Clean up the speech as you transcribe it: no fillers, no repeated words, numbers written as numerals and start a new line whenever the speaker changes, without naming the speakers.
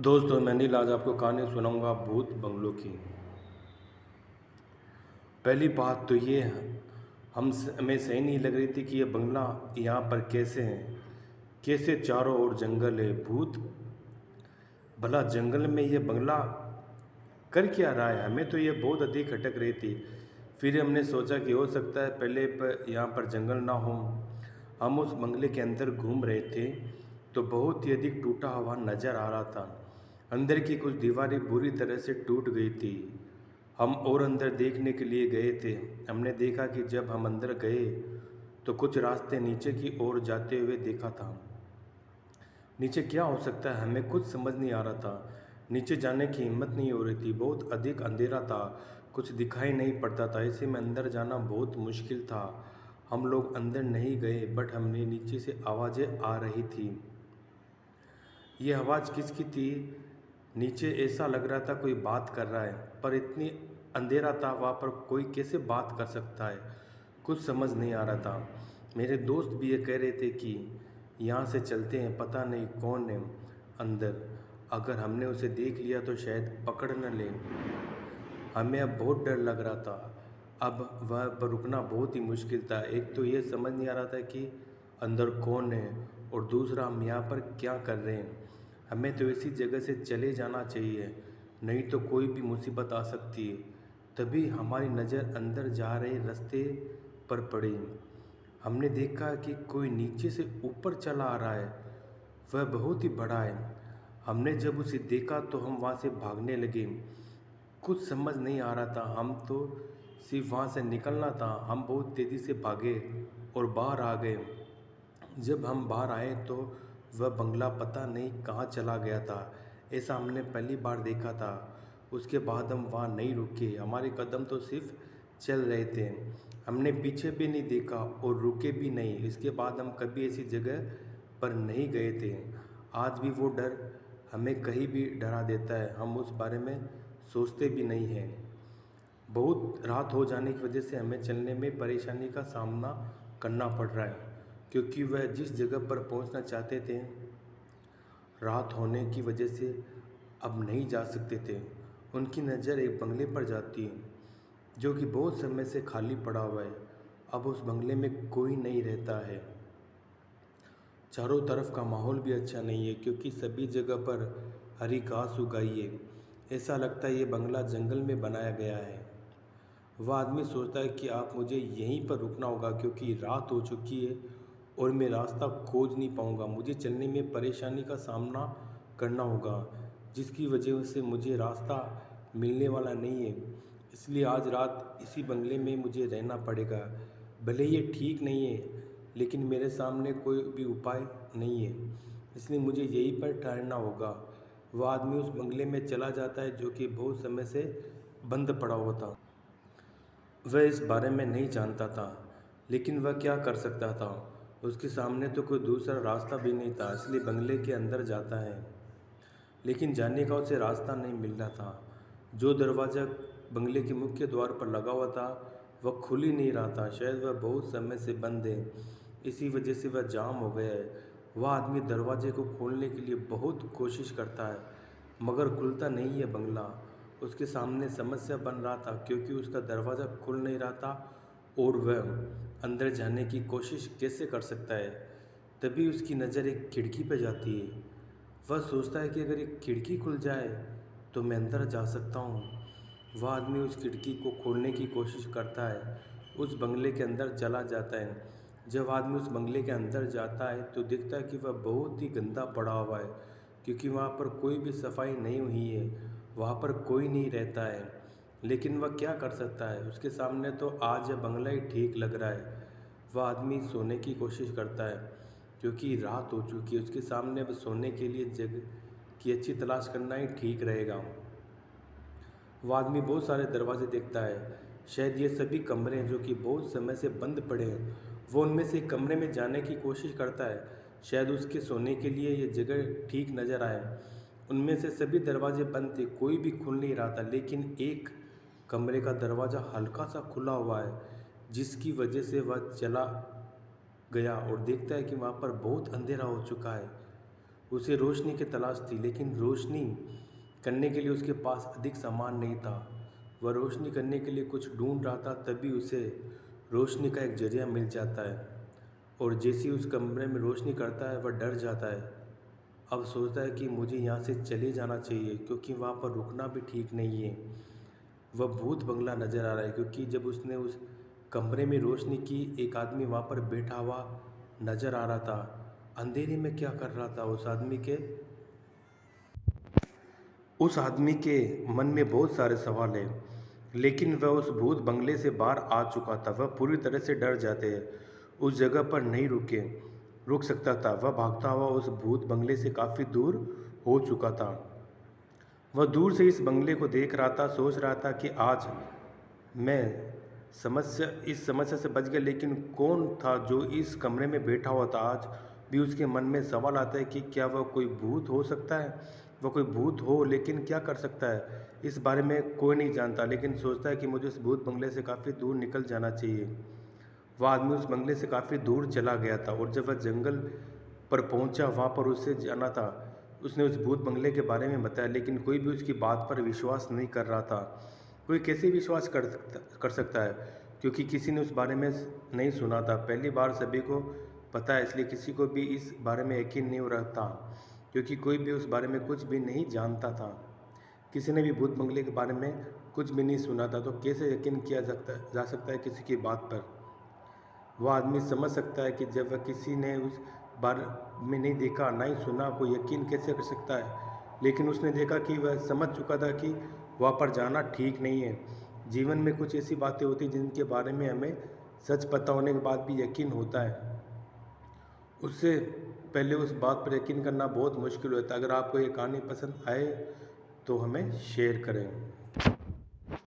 दोस्तों मैं नील आज आपको कहानी सुनाऊंगा भूत बंगलों की। पहली बात तो ये हमें सही नहीं लग रही थी कि ये बंगला यहाँ पर कैसे है, कैसे चारों ओर जंगल है। भूत भला जंगल में ये बंगला कर क्या रहा है, हमें तो ये बहुत अधिक खटक रही थी। फिर हमने सोचा कि हो सकता है पहले पर यहाँ पर जंगल ना हो। हम उस बंगले के अंदर घूम रहे थे तो बहुत ही अधिक टूटा हुआ नज़र आ रहा था। अंदर की कुछ दीवारें बुरी तरह से टूट गई थी। हम और अंदर देखने के लिए गए थे। हमने देखा कि जब हम अंदर गए तो कुछ रास्ते नीचे की ओर जाते हुए देखा था। नीचे क्या हो सकता है हमें कुछ समझ नहीं आ रहा था। नीचे जाने की हिम्मत नहीं हो रही थी, बहुत अधिक अंधेरा था, कुछ दिखाई नहीं पड़ता था। ऐसे में अंदर जाना बहुत मुश्किल था। हम लोग अंदर नहीं गए बट हमने नीचे से आवाज़ें आ रही थी। ये आवाज़ किसकी थी? नीचे ऐसा लग रहा था कोई बात कर रहा है, पर इतनी अंधेरा था वहाँ पर कोई कैसे बात कर सकता है, कुछ समझ नहीं आ रहा था। मेरे दोस्त भी ये कह रहे थे कि यहाँ से चलते हैं, पता नहीं कौन है अंदर, अगर हमने उसे देख लिया तो शायद पकड़ न ले। हमें अब बहुत डर लग रहा था। अब वह पर रुकना बहुत ही मुश्किल था। एक तो ये समझ नहीं आ रहा था कि अंदर कौन है और दूसरा हम यहाँ पर क्या कर रहे हैं। हमें तो इसी जगह से चले जाना चाहिए, नहीं तो कोई भी मुसीबत आ सकती है। तभी हमारी नज़र अंदर जा रहे रास्ते पर पड़ी। हमने देखा कि कोई नीचे से ऊपर चला आ रहा है, वह बहुत ही बड़ा है। हमने जब उसे देखा तो हम वहाँ से भागने लगे। कुछ समझ नहीं आ रहा था, हम तो सिर्फ वहाँ से निकलना था। हम बहुत तेज़ी से भागे और बाहर आ गए। जब हम बाहर आए तो वह बंगला पता नहीं कहाँ चला गया था। ऐसा हमने पहली बार देखा था। उसके बाद हम वहाँ नहीं रुके, हमारे कदम तो सिर्फ चल रहे थे। हमने पीछे भी नहीं देखा और रुके भी नहीं। इसके बाद हम कभी ऐसी जगह पर नहीं गए थे। आज भी वो डर हमें कहीं भी डरा देता है, हम उस बारे में सोचते भी नहीं हैं। बहुत रात हो जाने की वजह से हमें चलने में परेशानी का सामना करना पड़ रहा है, क्योंकि वह जिस जगह पर पहुंचना चाहते थे रात होने की वजह से अब नहीं जा सकते थे। उनकी नज़र एक बंगले पर जाती है जो कि बहुत समय से खाली पड़ा हुआ है। अब उस बंगले में कोई नहीं रहता है। चारों तरफ का माहौल भी अच्छा नहीं है, क्योंकि सभी जगह पर हरी घास उगाई है। ऐसा लगता है ये बंगला जंगल में बनाया गया है। वह आदमी सोचता है कि आप मुझे यहीं पर रुकना होगा, क्योंकि रात हो चुकी है और मैं रास्ता खोज नहीं पाऊंगा। मुझे चलने में परेशानी का सामना करना होगा, जिसकी वजह से मुझे रास्ता मिलने वाला नहीं है। इसलिए आज रात इसी बंगले में मुझे रहना पड़ेगा। भले ये ठीक नहीं है, लेकिन मेरे सामने कोई भी उपाय नहीं है, इसलिए मुझे यहीं पर ठहरना होगा। वह आदमी उस बंगले में चला जाता है जो कि बहुत समय से बंद पड़ा हुआ था। वह इस बारे में नहीं जानता था, लेकिन वह क्या कर सकता था? उसके सामने तो कोई दूसरा रास्ता भी नहीं था, इसलिए बंगले के अंदर जाता है। लेकिन जाने का उसे रास्ता नहीं मिल रहा था। जो दरवाज़ा बंगले के मुख्य द्वार पर लगा हुआ था वह खुल ही नहीं रहा था। शायद वह बहुत समय से बंद है, इसी वजह से वह जाम हो गया है। वह आदमी दरवाजे को खोलने के लिए बहुत कोशिश करता है, मगर खुलता नहीं है बंगला। उसके सामने समस्या बन रहा था, क्योंकि उसका दरवाज़ा खुल नहीं रहा था और वह अंदर जाने की कोशिश कैसे कर सकता है। तभी उसकी नज़र एक खिड़की पर जाती है। वह सोचता है कि अगर एक खिड़की खुल जाए तो मैं अंदर जा सकता हूँ। वह आदमी उस खिड़की को खोलने की कोशिश करता है, उस बंगले के अंदर चला जाता है। जब आदमी उस बंगले के अंदर जाता है तो दिखता है कि वह बहुत ही गंदा पड़ा हुआ है, क्योंकि वहाँ पर कोई भी सफाई नहीं हुई है, वहाँ पर कोई नहीं रहता है। लेकिन वह क्या कर सकता है? उसके सामने तो आज यह बंगला ही ठीक लग रहा है। वह आदमी सोने की कोशिश करता है, क्योंकि रात हो चुकी है। उसके सामने अब सोने के लिए जगह की अच्छी तलाश करना ही ठीक रहेगा। वो आदमी बहुत सारे दरवाजे देखता है, शायद ये सभी कमरे हैं जो कि बहुत समय से बंद पड़े हैं। वो उनमें से एक कमरे में जाने की कोशिश करता है, शायद उसके सोने के लिए ये जगह ठीक नज़र आए। उनमें से सभी दरवाजे बंद थे, कोई भी खुल नहीं रहा था, लेकिन एक कमरे का दरवाज़ा हल्का सा खुला हुआ है, जिसकी वजह से वह चला गया और देखता है कि वहाँ पर बहुत अंधेरा हो चुका है। उसे रोशनी की तलाश थी, लेकिन रोशनी करने के लिए उसके पास अधिक सामान नहीं था। वह रोशनी करने के लिए कुछ ढूंढ रहा था, तभी उसे रोशनी का एक जरिया मिल जाता है। और जैसे ही उस कमरे में रोशनी करता है, वह डर जाता है। अब सोचता है कि मुझे यहाँ से चले जाना चाहिए, क्योंकि वहाँ पर रुकना भी ठीक नहीं है। वह भूत बंगला नज़र आ रहा है, क्योंकि जब उसने उस कमरे में रोशनी की, एक आदमी वहाँ पर बैठा हुआ नज़र आ रहा था। अंधेरे में क्या कर रहा था उस आदमी के मन में बहुत सारे सवाल हैं, लेकिन वह उस भूत बंगले से बाहर आ चुका था। वह पूरी तरह से डर जाते हैं, उस जगह पर नहीं रुक सकता था। वह भागता हुआ उस भूत बंगले से काफ़ी दूर हो चुका था। वह दूर से इस बंगले को देख रहा था, सोच रहा था कि आज मैं इस समस्या से बच गया। लेकिन कौन था जो इस कमरे में बैठा हुआ था? आज भी उसके मन में सवाल आता है कि क्या वह कोई भूत हो सकता है। वह कोई भूत हो, लेकिन क्या कर सकता है, इस बारे में कोई नहीं जानता। लेकिन सोचता है कि मुझे उस भूत बंगले से काफ़ी दूर निकल जाना चाहिए। वह आदमी उस बंगले से काफ़ी दूर चला गया था, और जब वह जंगल पर पहुंचा, वहाँ पर उसे जाना था। उसने उस भूत बंगले के बारे में बताया, लेकिन कोई भी उसकी बात पर विश्वास नहीं कर रहा था। कोई कैसे विश्वास कर सकता है, क्योंकि किसी ने उस बारे में नहीं सुना था। पहली बार सभी को पता है, इसलिए किसी को भी इस बारे में यकीन नहीं हो रहा था, क्योंकि कोई भी उस बारे में कुछ भी नहीं जानता था। किसी ने भी भूत बंगले के बारे में कुछ भी नहीं सुना था, तो कैसे यकीन किया जा सकता है किसी की बात पर। वह आदमी समझ सकता है कि जब वह किसी ने उस बारे में नहीं देखा, ना ही सुना, वो यकीन कैसे कर सकता है। लेकिन उसने देखा कि वह समझ चुका था कि वहाँ पर जाना ठीक नहीं है। जीवन में कुछ ऐसी बातें होती हैं जिनके बारे में हमें सच पता होने के बाद भी यकीन होता है, उससे पहले उस बात पर यकीन करना बहुत मुश्किल होता है। अगर आपको ये कहानी पसंद आए तो हमें शेयर करें।